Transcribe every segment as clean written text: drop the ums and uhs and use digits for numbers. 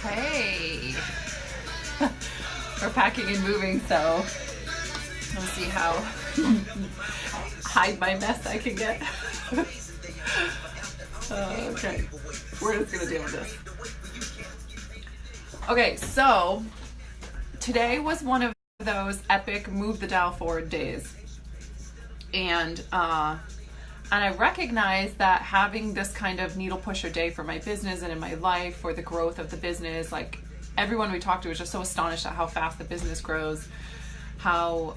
Okay. We're packing and moving, so let's see how hide my mess I can get. Okay, we're just gonna deal with this. Okay, so today was one of those epic move the dial forward days, and I recognize that having this kind of needle pusher day for my business and in my life for the growth of the business, like everyone we talked to was just so astonished at how fast the business grows, how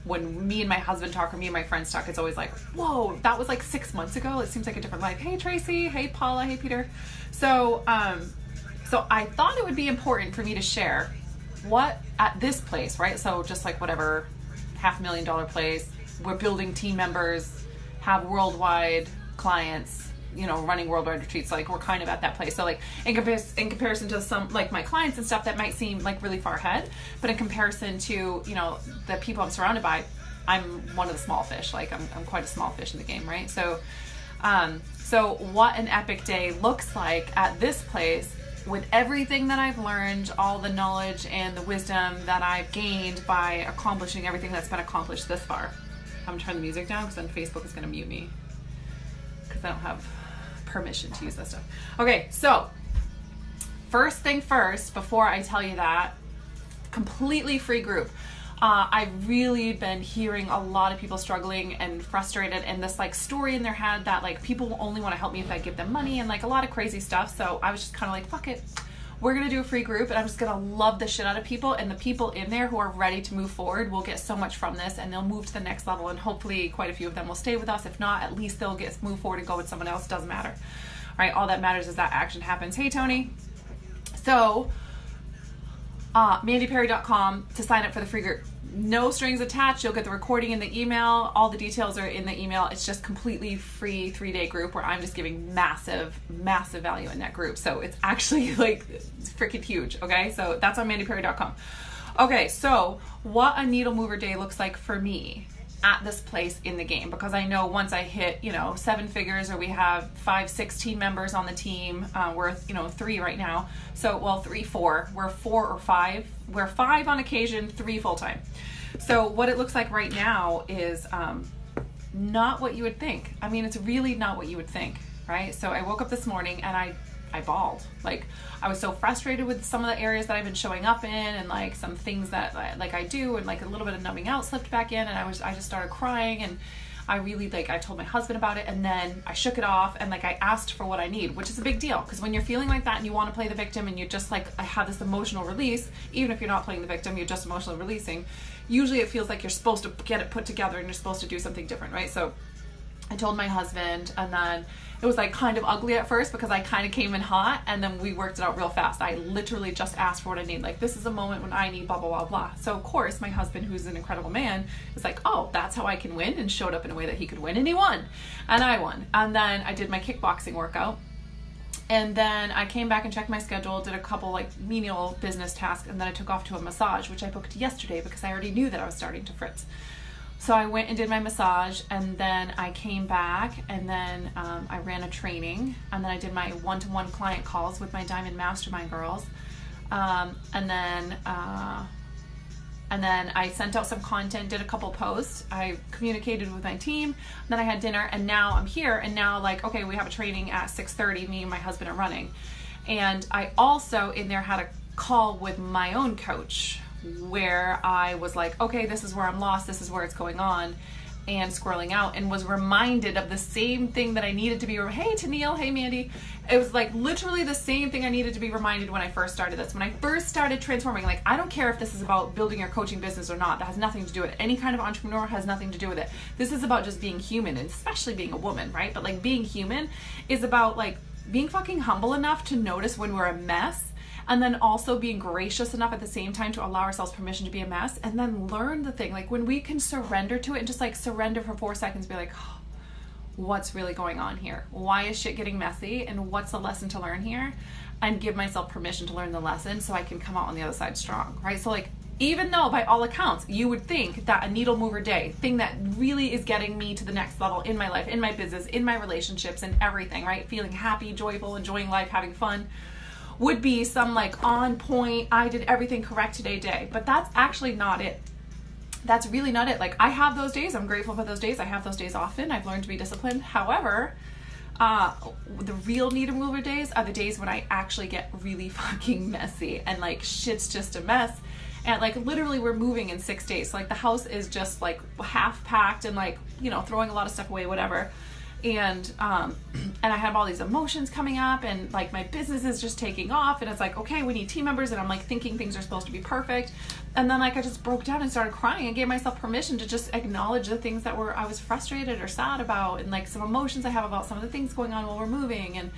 when me and my husband talk or me and my friends talk, it's always like, whoa, that was like 6 months ago. It seems like a different life. Hey, Tracy. Hey, Paula. Hey, Peter. So I thought it would be important for me to share what at this place, right? So just like whatever $500,000 place, we're building team members, have worldwide clients, running worldwide retreats. Like we're kind of at that place. So like in comparison to some like my clients and stuff, that might seem like really far ahead, but in comparison to the people I'm surrounded by, I'm one of the small fish. Like I'm quite a small fish in the game, right? So so what an epic day looks like at this place, with everything that I've learned, all the knowledge and the wisdom that I've gained by accomplishing everything that's been accomplished this far. I'm gonna turn the music down because then Facebook is gonna mute me because I don't have permission to use that stuff. Okay, so first thing first, before I tell you that, completely free group. I've really been hearing a lot of people struggling and frustrated, and this like story in their head that like people only want to help me if I give them money, and like a lot of crazy stuff. So I was just kind of like, fuck it, we're gonna do a free group, and I'm just gonna love the shit out of people, and the people in there who are ready to move forward will get so much from this, and they'll move to the next level, and hopefully quite a few of them will stay with us. If not, at least they'll move forward and go with someone else. Doesn't matter, right? All that matters is that action happens. Hey, Tony. So mandyperry.com to sign up for the free group. No strings attached. You'll get the recording in the email. All the details are in the email. It's just completely free 3-day group where I'm just giving massive value in that group. So it's actually like it's freaking huge. Okay, so that's on mandyperry.com. Okay, so what a needle mover day looks like for me at this place in the game, because I know once I hit 7 figures, or we have 5-6 team members on the team, we're 3 right now, so 4, we're 4 or 5, we're 5 on occasion, 3 full-time. So what it looks like right now is not what you would think. I mean, it's really not what you would think, right? So I woke up this morning and I bawled. Like I was so frustrated with some of the areas that I've been showing up in, and like some things that I do, and like a little bit of numbing out slipped back in, and I just started crying, and I really I told my husband about it, and then I shook it off, and I asked for what I need, which is a big deal, because when you're feeling like that and you want to play the victim, and you're just I have this emotional release, even if you're not playing the victim, you're just emotionally releasing, usually it feels like you're supposed to get it put together and you're supposed to do something different, right? So I told my husband, and then it was kind of ugly at first because I kind of came in hot, and then we worked it out real fast. I literally just asked for what I need. This is a moment when I need blah, blah, blah, blah. So of course my husband, who's an incredible man, is like, oh, that's how I can win, and showed up in a way that he could win, and he won, and I won. And then I did my kickboxing workout, and then I came back and checked my schedule, did a couple menial business tasks, and then I took off to a massage, which I booked yesterday because I already knew that I was starting to fritz. So I went and did my massage, and then I came back, and then I ran a training, and then I did my one-to-one client calls with my Diamond Mastermind girls, and then I sent out some content, did a couple posts, I communicated with my team, then I had dinner, and now I'm here, and now okay, we have a training at 6:30, me and my husband are running. And I also in there had a call with my own coach, where I was like, okay, this is where I'm lost, this is where it's going on, and scrolling out, and was reminded of the same thing that I needed to be, hey Tennille, hey Mandy, it was literally the same thing I needed to be reminded when I first started this, when I first started transforming. I don't care if this is about building your coaching business or not, that has nothing to do with it. Any kind of entrepreneur has nothing to do with it. This is about just being human, and especially being a woman, right? But being human is about being fucking humble enough to notice when we're a mess, and then also being gracious enough at the same time to allow ourselves permission to be a mess, and then learn the thing. When we can surrender to it and just surrender for 4 seconds, be like, oh, what's really going on here? Why is shit getting messy? And what's the lesson to learn here? And give myself permission to learn the lesson so I can come out on the other side strong, right? So Even though by all accounts, you would think that a needle mover day, thing that really is getting me to the next level in my life, in my business, in my relationships and everything, right? Feeling happy, joyful, enjoying life, having fun, would be some like on point, I did everything correct today day. But that's actually not it. That's really not it. Like, I have those days. I'm grateful for those days. I have those days often. I've learned to be disciplined. However, the real needle mover days are the days when I actually get really fucking messy and like shit's just a mess. And like literally we're moving in 6 days. So like the house is just like half packed and like, you know, throwing a lot of stuff away, whatever. And I have all these emotions coming up and like my business is just taking off and it's like, okay, we need team members, and I'm like thinking things are supposed to be perfect. And then like I just broke down and started crying and gave myself permission to just acknowledge the things that I was frustrated or sad about, and like some emotions I have about some of the things going on while we're moving.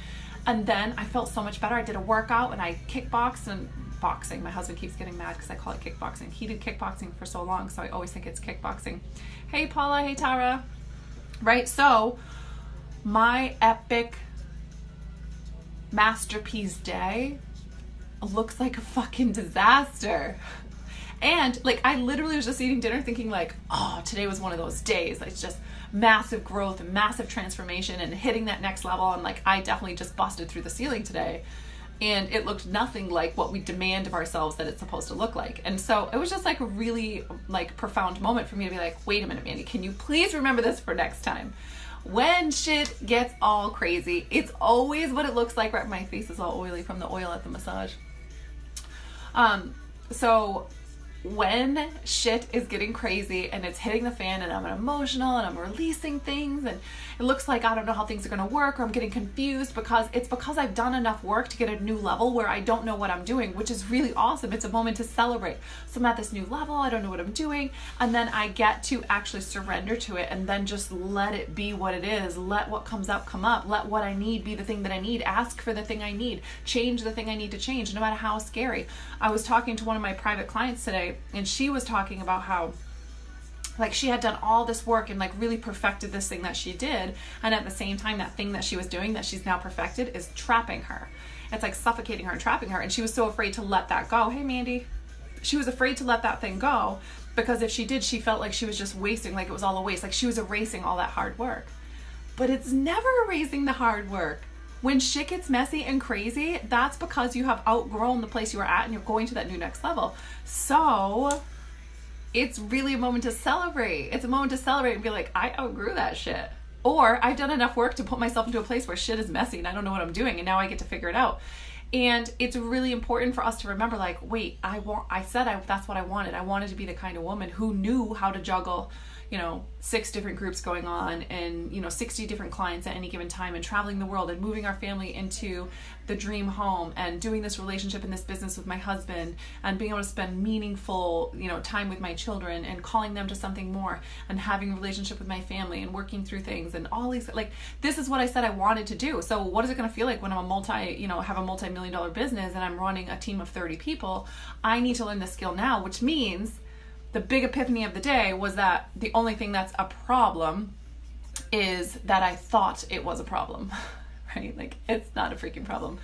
And then I felt so much better. I did a workout and I kickboxed and boxing. My husband keeps getting mad because I call it kickboxing. He did kickboxing for so long, so I always think it's kickboxing. Hey Paula, hey Tara. Right, so my epic masterpiece day looks like a fucking disaster. And like I literally was just eating dinner thinking like, oh, today was one of those days. It's just massive growth and massive transformation and hitting that next level. And like I definitely just busted through the ceiling today. And it looked nothing like what we demand of ourselves that it's supposed to look like. And so it was just like a really like profound moment for me to be like, wait a minute, Mandy, can you please remember this for next time? When shit gets all crazy, it's always what it looks like. Right, my face is all oily from the oil at the massage. So when shit is getting crazy and it's hitting the fan and I'm emotional and I'm releasing things and it looks like I don't know how things are going to work, or I'm getting confused because I've done enough work to get a new level where I don't know what I'm doing, which is really awesome. It's a moment to celebrate. So I'm at this new level, I don't know what I'm doing, and then I get to actually surrender to it and then just let it be what it is. Let what comes up come up. Let what I need be the thing that I need. Ask for the thing I need. Change the thing I need to change, no matter how scary. I was talking to one of my private clients today, and she was talking about how like she had done all this work and like really perfected this thing that she did, and at the same time that thing that she was doing that she's now perfected is trapping her. It's like suffocating her and trapping her, and she was so afraid to let that go. Hey Mandy. She was afraid to let that thing go because if she did, she felt like she was just wasting, like it was all a waste, like she was erasing all that hard work. But it's never erasing the hard work. When shit gets messy and crazy, that's because you have outgrown the place you were at and you're going to that new next level. So it's really a moment to celebrate. It's a moment to celebrate and be like, I outgrew that shit. Or I've done enough work to put myself into a place where shit is messy and I don't know what I'm doing, and now I get to figure it out. And it's really important for us to remember, like, wait, that's what I wanted. I wanted to be the kind of woman who knew how to juggle, 6 different groups going on and, 60 different clients at any given time, and traveling the world and moving our family into the dream home and doing this relationship and this business with my husband and being able to spend meaningful, time with my children and calling them to something more and having a relationship with my family and working through things and all these, like, this is what I said I wanted to do. So what is it going to feel like when I'm have a multi-million-dollar business and I'm running a team of 30 people? I need to learn this skill now, which means the big epiphany of the day was that the only thing that's a problem is that I thought it was a problem, right? Like, it's not a freaking problem.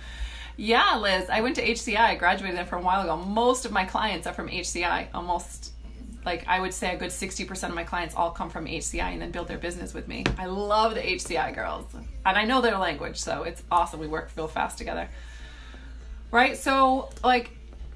Yeah, Liz, I went to HCI. I graduated there from a while ago. Most of my clients are from HCI. Almost, like, I would say a good 60% of my clients all come from HCI and then build their business with me. I love the HCI girls. And I know their language, so it's awesome. We work real fast together. Right? So, like,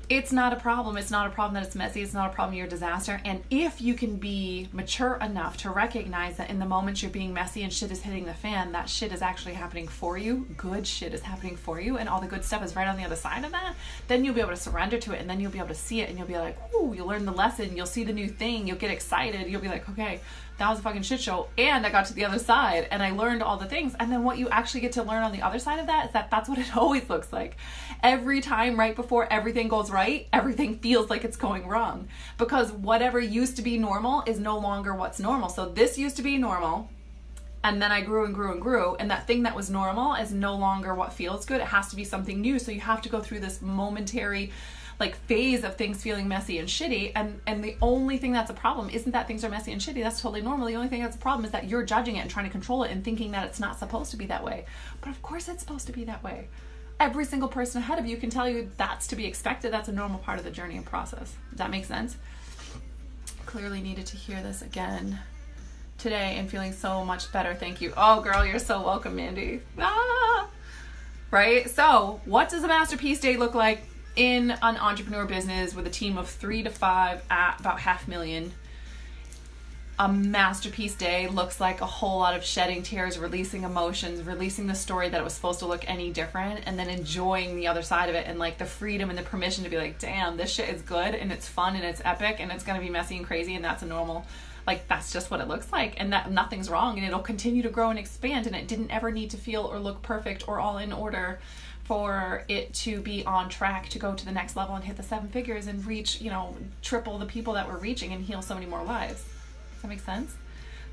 it's not a problem. It's not a problem that it's messy. It's not a problem you're a disaster. And if you can be mature enough to recognize that in the moment you're being messy and shit is hitting the fan, that shit is actually happening for you. Good shit is happening for you. And all the good stuff is right on the other side of that. Then you'll be able to surrender to it. And then you'll be able to see it. And you'll be like, ooh, you'll learn the lesson. You'll see the new thing. You'll get excited. You'll be like, okay, that was a fucking shit show. And I got to the other side and I learned all the things. And then what you actually get to learn on the other side of that is that that's what it always looks like. Every time right before everything goes right, everything feels like it's going wrong. Because whatever used to be normal is no longer what's normal. So this used to be normal. And then I grew and grew and grew. And that thing that was normal is no longer what feels good. It has to be something new. So you have to go through this momentary phase of things feeling messy and shitty, and the only thing that's a problem isn't that things are messy and shitty. That's totally normal. The only thing that's a problem is that you're judging it and trying to control it and thinking that it's not supposed to be that way. But of course it's supposed to be that way. every single person ahead of you can tell you that's to be expected. That's a normal part of the journey and process. Does that make sense? Clearly needed to hear this again today and feeling so much better. Thank you. Oh, girl, you're so welcome, Mandy. Ah! Right? So what does a masterpiece day look like in an entrepreneur business with a team of 3 to 5 at about $500,000? A masterpiece day looks like a whole lot of shedding tears, releasing emotions, releasing the story that it was supposed to look any different, and then enjoying the other side of it and like the freedom and the permission to be like, damn, this shit is good and it's fun and it's epic and it's going to be messy and crazy, and that's a normal, like, that's just what it looks like, and that nothing's wrong, and it'll continue to grow and expand, and it didn't ever need to feel or look perfect or all in order for it to be on track to go to the next level and hit the 7 figures and reach, you know, triple the people that we're reaching and heal so many more lives. That makes sense?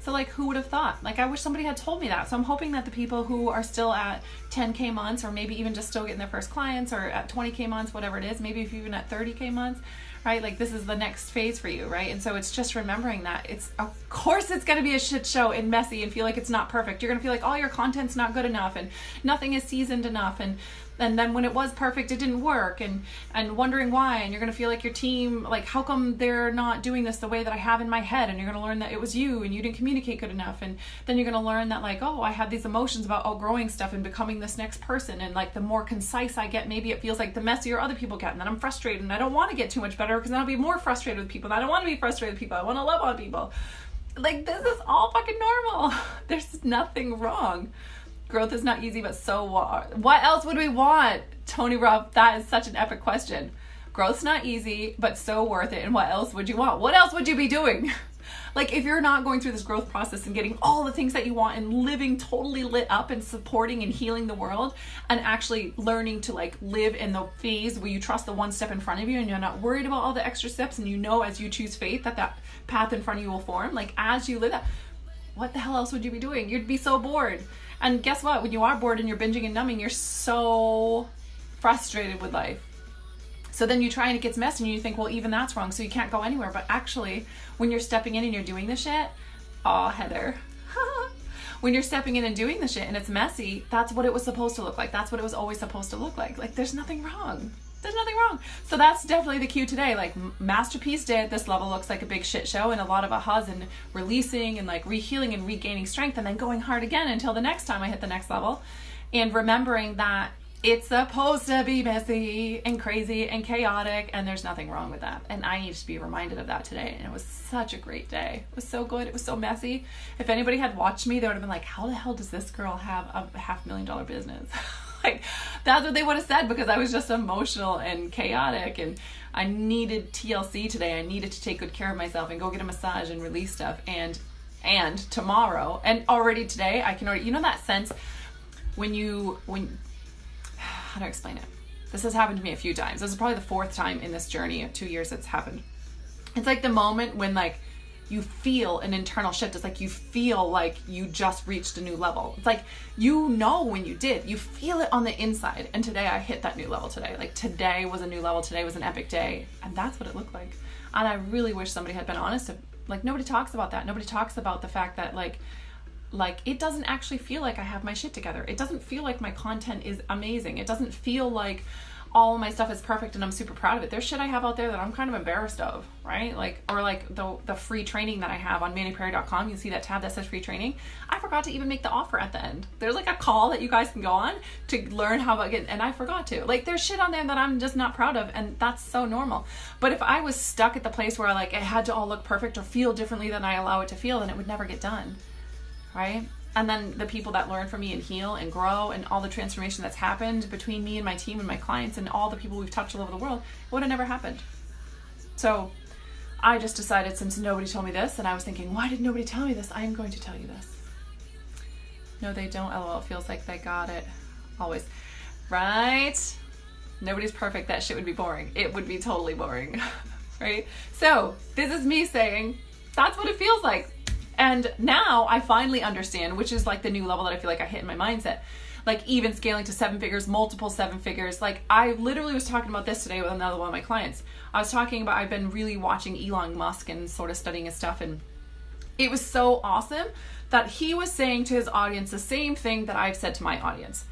So like, who would have thought? Like, I wish somebody had told me that. So I'm hoping that the people who are still at 10K months, or maybe even just still getting their first clients, or at 20K months, whatever it is, maybe if you're even at 30K months, right? Like, this is the next phase for you, right? And so it's just remembering that it's, of course it's going to be a shit show and messy and feel like it's not perfect. You're going to feel like all your content's not good enough and nothing is seasoned enough, and then when it was perfect, it didn't work, and wondering why, and you're going to feel like your team, like, how come they're not doing this the way that I have in my head, and you're going to learn that it was you and you didn't communicate good enough, and then you're going to learn that, like, oh, I have these emotions about outgrowing stuff and becoming this next person, and like, the more concise I get, maybe it feels like the messier other people get, and then I'm frustrated, and I don't want to get too much better because then I'll be more frustrated with people, and I don't want to be frustrated with people, I want to love on people. Like, this is all fucking normal. There's nothing wrong. Growth is not easy, but so what else would we want? Tony Ruff, that is such an epic question. Growth's not easy, but so worth it. And what else would you want? What else would you be doing? Like, if you're not going through this growth process and getting all the things that you want and living totally lit up and supporting and healing the world, and actually learning to like live in the phase where you trust the one step in front of you and you're not worried about all the extra steps, and you know, as you choose faith, that path in front of you will form, like, as you live that, what the hell else would you be doing? You'd be so bored. And guess what? When you are bored and you're binging and numbing, you're so frustrated with life. So then you try and it gets messy and you think, well, even that's wrong, so you can't go anywhere. But actually, when you're stepping in and you're doing the shit, oh, Heather, when you're stepping in and doing the shit and it's messy, that's what it was supposed to look like. That's what it was always supposed to look like. Like, there's nothing wrong. There's nothing wrong. So that's definitely the cue today. Like, masterpiece day at this level looks like a big shit show and a lot of ahas and releasing and like rehealing and regaining strength, and then going hard again until the next time I hit the next level, and remembering that it's supposed to be messy and crazy and chaotic, and there's nothing wrong with that. And I need to be reminded of that today. And it was such a great day. It was so good. It was so messy. If anybody had watched me, they would have been like, how the hell does this girl have a $500,000 business? Like, that's what they would have said, because I was just emotional and chaotic, and I needed TLC today. I needed to take good care of myself and go get a massage and release stuff. And tomorrow, and already today, I can already, you know, that sense when how do I explain it? This has happened to me a few times. This is probably the 4th time in this journey of 2 years it's happened. It's like the moment when, like, you feel an internal shift. It's like you feel like you just reached a new level. It's like, you know, when you did, you feel it on the inside. And today I hit that new level today. Like, today was a new level. Today was an epic day. And that's what it looked like. And I really wish somebody had been honest. Like, nobody talks about that. Nobody talks about the fact that, like it doesn't actually feel like I have my shit together. It doesn't feel like my content is amazing. It doesn't feel like all my stuff is perfect and I'm super proud of it. There's shit I have out there that I'm kind of embarrassed of, right? Like, or like the free training that I have on mandyprairie.com. You see that tab that says free training. I forgot to even make the offer at the end. There's like a call that you guys can go on to learn how about getting, and I forgot to. Like, there's shit on there that I'm just not proud of, and that's so normal. But if I was stuck at the place where like it had to all look perfect or feel differently than I allow it to feel, then it would never get done, right? And then the people that learn from me and heal and grow, and all the transformation that's happened between me and my team and my clients and all the people we've touched all over the world, it would have never happened. So I just decided, since nobody told me this, and I was thinking, why did nobody tell me this? I am going to tell you this. No, they don't. LOL. It feels like they got it. Always. Right? Nobody's perfect. That shit would be boring. It would be totally boring. Right? So this is me saying, that's what it feels like. And now I finally understand, which is like the new level that I feel like I hit in my mindset. Like, even scaling to 7 figures, multiple 7 figures. Like, I literally was talking about this today with another one of my clients. I was talking about, I've been really watching Elon Musk and sort of studying his stuff. And it was so awesome that he was saying to his audience the same thing that I've said to my audience.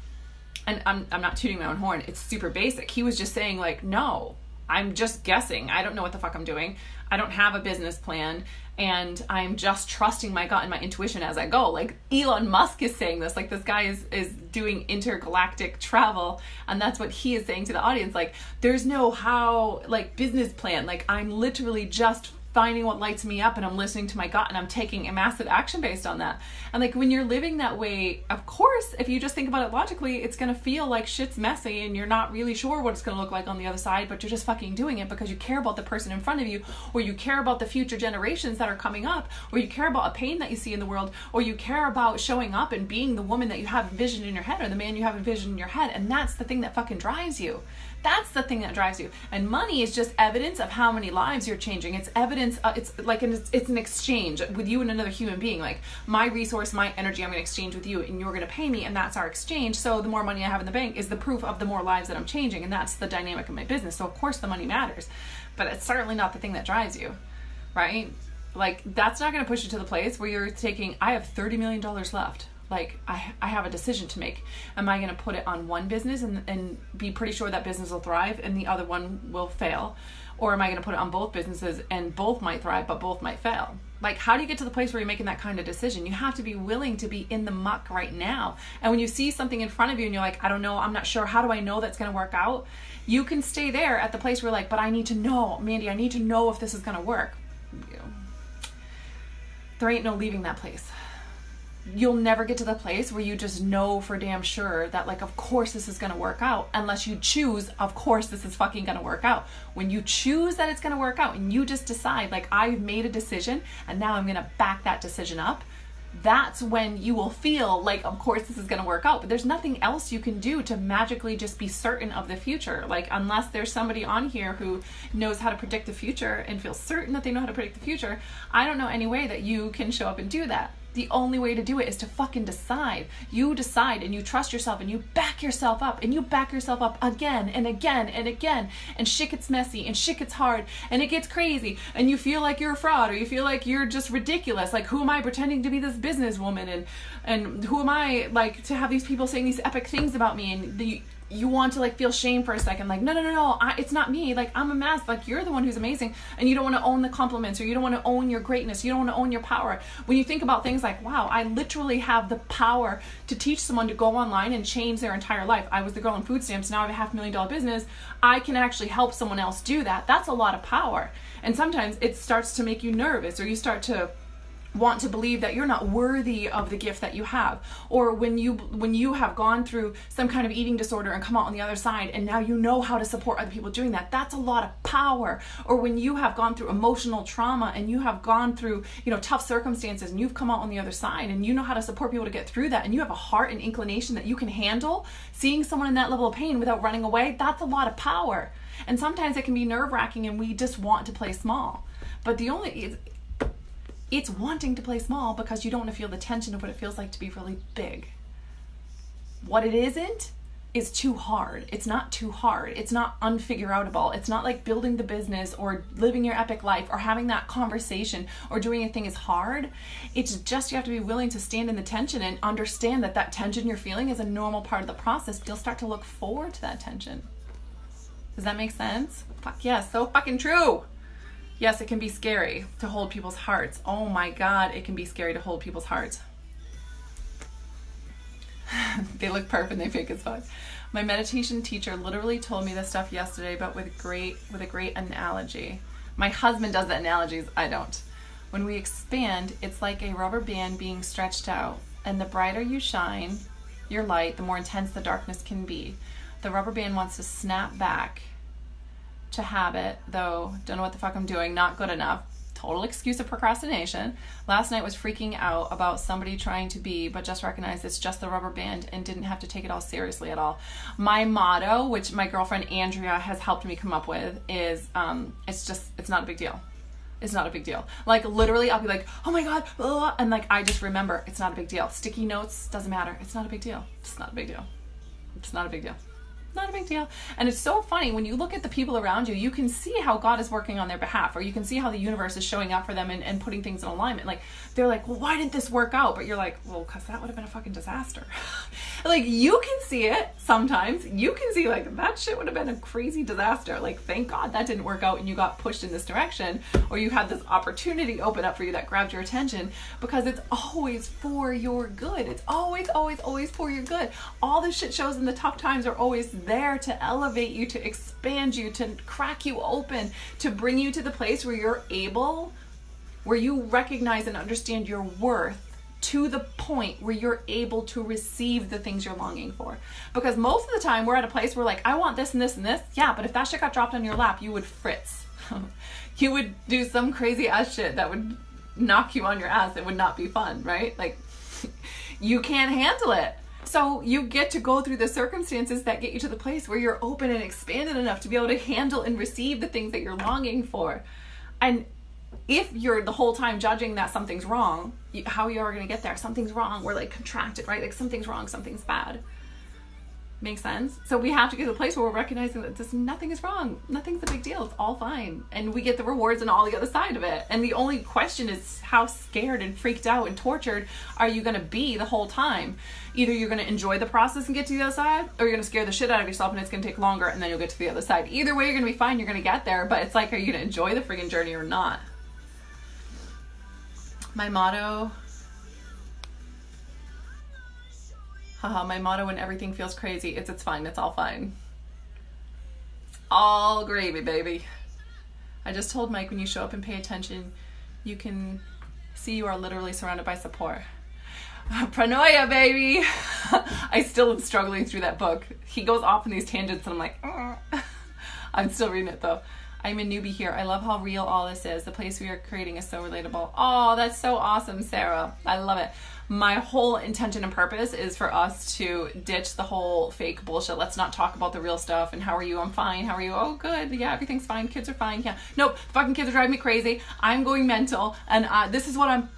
and I'm not tooting my own horn, it's super basic. He was just saying like, no, I'm just guessing. I don't know what the fuck I'm doing. I don't have a business plan, and I'm just trusting my gut and my intuition as I go. Like Elon Musk is saying this, like this guy is doing intergalactic travel, and that's what he is saying to the audience. Like, there's no how, like, business plan. Like, I'm literally just finding what lights me up, and I'm listening to my gut, and I'm taking a massive action based on that. And like, when you're living that way, of course, if you just think about it logically, it's gonna feel like shit's messy and you're not really sure what it's gonna look like on the other side, but you're just fucking doing it because you care about the person in front of you, or you care about the future generations that are coming up, or you care about a pain that you see in the world, or you care about showing up and being the woman that you have envisioned in your head, or the man you have envisioned in your head. And that's the thing that fucking drives you. That's the thing that drives you. And money is just evidence of how many lives you're changing. It's evidence, it's an exchange with you and another human being. Like, my resource, my energy, I'm going to exchange with you, and you're going to pay me, and that's our exchange. So the more money I have in the bank is the proof of the more lives that I'm changing, and that's the dynamic of my business. So of course the money matters, but it's certainly not the thing that drives you, right? Like, that's not going to push you to the place where you're taking, I have $30 million left. Like, I have a decision to make. Am I going to put it on one business and be pretty sure that business will thrive and the other one will fail? Or am I going to put it on both businesses and both might thrive, but both might fail? Like, how do you get to the place where you're making that kind of decision? You have to be willing to be in the muck right now. And when you see something in front of you and you're like, I don't know, I'm not sure, how do I know that's going to work out? You can stay there at the place where you're like, but I need to know, Mandy, I need to know if this is going to work. There ain't no leaving that place. You'll never get to the place where you just know for damn sure that, like, of course this is going to work out, unless you choose, of course this is fucking going to work out. When you choose that it's going to work out and you just decide, like, I've made a decision and now I'm going to back that decision up, that's when you will feel like, of course this is going to work out. But there's nothing else you can do to magically just be certain of the future. Like, unless there's somebody on here who knows how to predict the future and feels certain that they know how to predict the future, I don't know any way that you can show up and do that. The only way to do it is to fucking decide. You decide, and you trust yourself, and you back yourself up, and you back yourself up again and again and again, and shit gets messy and shit gets hard and it gets crazy, and you feel like you're a fraud, or you feel like you're just ridiculous. Like, who am I pretending to be this businesswoman, and who am I, like, to have these people saying these epic things about me, and you want to, like, feel shame for a second, like, no, it's not me, like, I'm a mess, like, you're the one who's amazing, and you don't want to own the compliments, or you don't want to own your greatness, you don't want to own your power. When you think about things like, wow, I literally have the power to teach someone to go online and change their entire life. I was the girl on food stamps, now I have a $500,000 business, I can actually help someone else do that. That's a lot of power. And sometimes it starts to make you nervous, or you start to want to believe that you're not worthy of the gift that you have. Or when you have gone through some kind of eating disorder and come out on the other side, and now you know how to support other people doing that, that's a lot of power. Or when you have gone through emotional trauma and you have gone through, tough circumstances, and you've come out on the other side and you know how to support people to get through that, and you have a heart and inclination that you can handle seeing someone in that level of pain without running away, that's a lot of power. And sometimes it can be nerve-wracking and we just want to play small. But it's wanting to play small because you don't want to feel the tension of what it feels like to be really big. What it isn't is too hard. It's not too hard. It's not unfigureoutable. It's not like building the business or living your epic life or having that conversation or doing a thing is hard. It's just, you have to be willing to stand in the tension and understand that tension you're feeling is a normal part of the process. You'll start to look forward to that tension. Does that make sense? Fuck yes, so fucking true. Yes, it can be scary to hold people's hearts. Oh my God, it can be scary to hold people's hearts. They look perfect and they fake as fuck. My meditation teacher literally told me this stuff yesterday, but with a great analogy. My husband does the analogies, I don't. When we expand, it's like a rubber band being stretched out, and the brighter you shine your light, the more intense the darkness can be. The rubber band wants to snap back to habit, though, don't know what the fuck I'm doing, not good enough. Total excuse of procrastination. Last night was freaking out about somebody trying to be, but just recognized it's just the rubber band and didn't have to take it all seriously at all. My motto, which my girlfriend Andrea has helped me come up with, is it's not a big deal. It's not a big deal. Like, literally, I'll be like, oh my God, blah, blah, blah, and like, I just remember, it's not a big deal. Sticky notes, doesn't matter. It's not a big deal. It's not a big deal. It's not a big deal. Not a big deal. And it's so funny when you look at the people around you, you can see how God is working on their behalf, or you can see how the universe is showing up for them and putting things in alignment. Like, they're like, well, why didn't this work out? But you're like, well, because that would have been a fucking disaster. Like, you can see it. sometimes you can see like that shit would have been a crazy disaster. Like, thank God that didn't work out and you got pushed in this direction, or you had this opportunity open up for you that grabbed your attention, because it's always for your good. It's always, always, always for your good. All the shit shows in the tough times are always there to elevate you, to expand you, to crack you open, to bring you to the place where you're able, where you recognize and understand your worth, to the point where you're able to receive the things you're longing for. Because most of the time we're at a place where like, I want this and this and this. Yeah, but if that shit got dropped on your lap, you would fritz. You would do some crazy ass shit that would knock you on your ass. It would not be fun, right? Like, you can't handle it. So you get to go through the circumstances that get you to the place where you're open and expanded enough to be able to handle and receive the things that you're longing for. And if you're the whole time judging that something's wrong, how are you ever going to get there? Something's wrong. We're like contracted, right? Like something's wrong, something's bad. Makes sense? So we have to get to the place where we're recognizing that nothing is wrong. Nothing's a big deal. It's all fine. And we get the rewards and all the other side of it. And the only question is, how scared and freaked out and tortured are you going to be the whole time? Either you're going to enjoy the process and get to the other side, or you're going to scare the shit out of yourself and it's going to take longer and then you'll get to the other side. Either way, you're going to be fine. You're going to get there. But it's like, are you going to enjoy the friggin' journey or not? My motto when everything feels crazy, it's fine, it's all fine. All gravy, baby. I just told Mike, when you show up and pay attention, you can see you are literally surrounded by support. Paranoia, baby. I still am struggling through that book. He goes off in these tangents and I'm like, I'm still reading it though. I'm a newbie here. I love how real all this is. The place we are creating is so relatable. Oh, that's so awesome, Sarah. I love it. My whole intention and purpose is for us to ditch the whole fake bullshit. Let's not talk about the real stuff. And how are you? I'm fine. How are you? Oh, good. Yeah, everything's fine. Kids are fine. Yeah. Nope. Fucking kids are driving me crazy. I'm going mental. And this is what I'm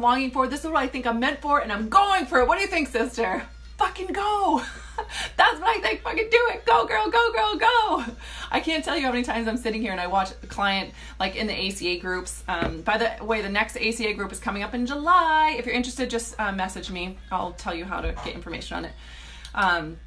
longing for. This is what I think I'm meant for. And I'm going for it. What do you think, sister? Fucking go. That's what I think. Fucking do it. Go, girl. Go, girl. Go. I can't tell you how many times I'm sitting here and I watch a client like in the ACA groups. By the way, the next ACA group is coming up in July. If you're interested, just message me. I'll tell you how to get information on it.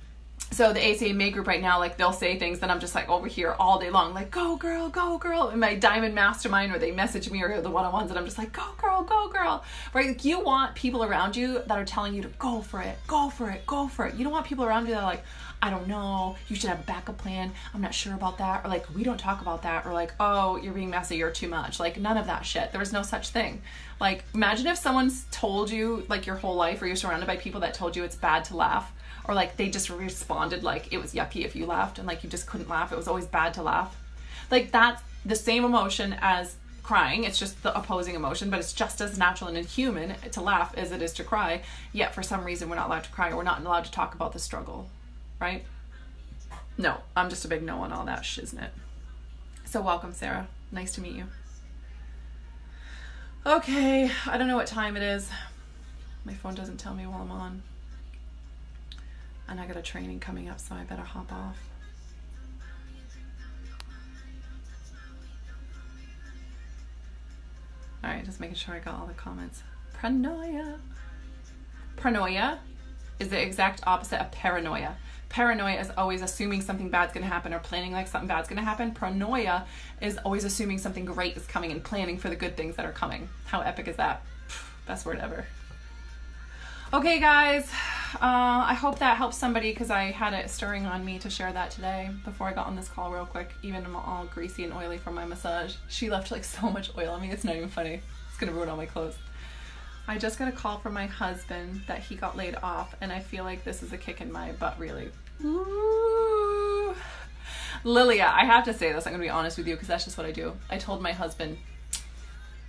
So the ACA May group right now, like they'll say things that I'm just like over here all day long, like go girl, go girl. In my Diamond Mastermind, where they message me, or the one-on-ones, and I'm just like go girl, right? Like, you want people around you that are telling you to go for it, go for it, go for it. You don't want people around you that are like, I don't know, you should have a backup plan, I'm not sure about that, or like, we don't talk about that, or like, oh, you're being messy, you're too much. Like, none of that shit. There is no such thing. Like, imagine if someone's told you like your whole life, or you're surrounded by people that told you it's bad to laugh, or like they just responded like it was yucky if you laughed and like you just couldn't laugh. It was always bad to laugh. Like, that's the same emotion as crying. It's just the opposing emotion, but it's just as natural and inhuman to laugh as it is to cry. Yet for some reason we're not allowed to cry, or we're not allowed to talk about the struggle, right? No, I'm just a big no on all that shiznit. So welcome, Sarah. Nice to meet you. Okay, I don't know what time it is. My phone doesn't tell me while I'm on. And I got a training coming up, so I better hop off. All right, just making sure I got all the comments. Paranoia. Paranoia is the exact opposite of paranoia. Paranoia is always assuming something bad's going to happen, or planning like something bad's going to happen. Paranoia is always assuming something great is coming and planning for the good things that are coming. How epic is that? Best word ever. Okay, guys. I hope that helps somebody, because I had it stirring on me to share that today before I got on this call real quick. Even I'm all greasy and oily from my massage. She left like so much oil on me. It's not even funny. It's going to ruin all my clothes. I just got a call from my husband that he got laid off, and I feel like this is a kick in my butt, really. Ooh. Lilia, I have to say this. I'm going to be honest with you, because that's just what I do. I told my husband,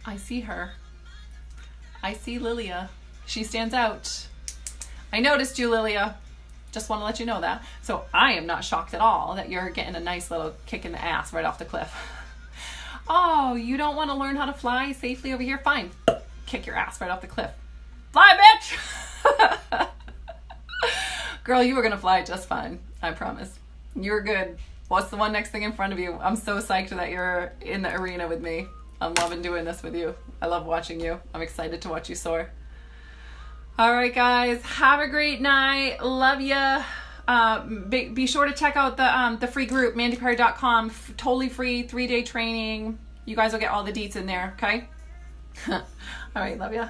I see her. I see Lilia. She stands out. I noticed you, Lilia. Just want to let you know that. So I am not shocked at all that you're getting a nice little kick in the ass right off the cliff. Oh, you don't want to learn how to fly safely over here? Fine. Kick your ass right off the cliff. Fly, bitch! Girl, you were going to fly just fine. I promise. You're good. What's the one next thing in front of you? I'm so psyched that you're in the arena with me. I'm loving doing this with you. I love watching you. I'm excited to watch you soar. All right, guys. Have a great night. Love ya. Be sure to check out the free group, mandyperry.com, totally free 3-day training. You guys will get all the deets in there, okay? All right, love ya.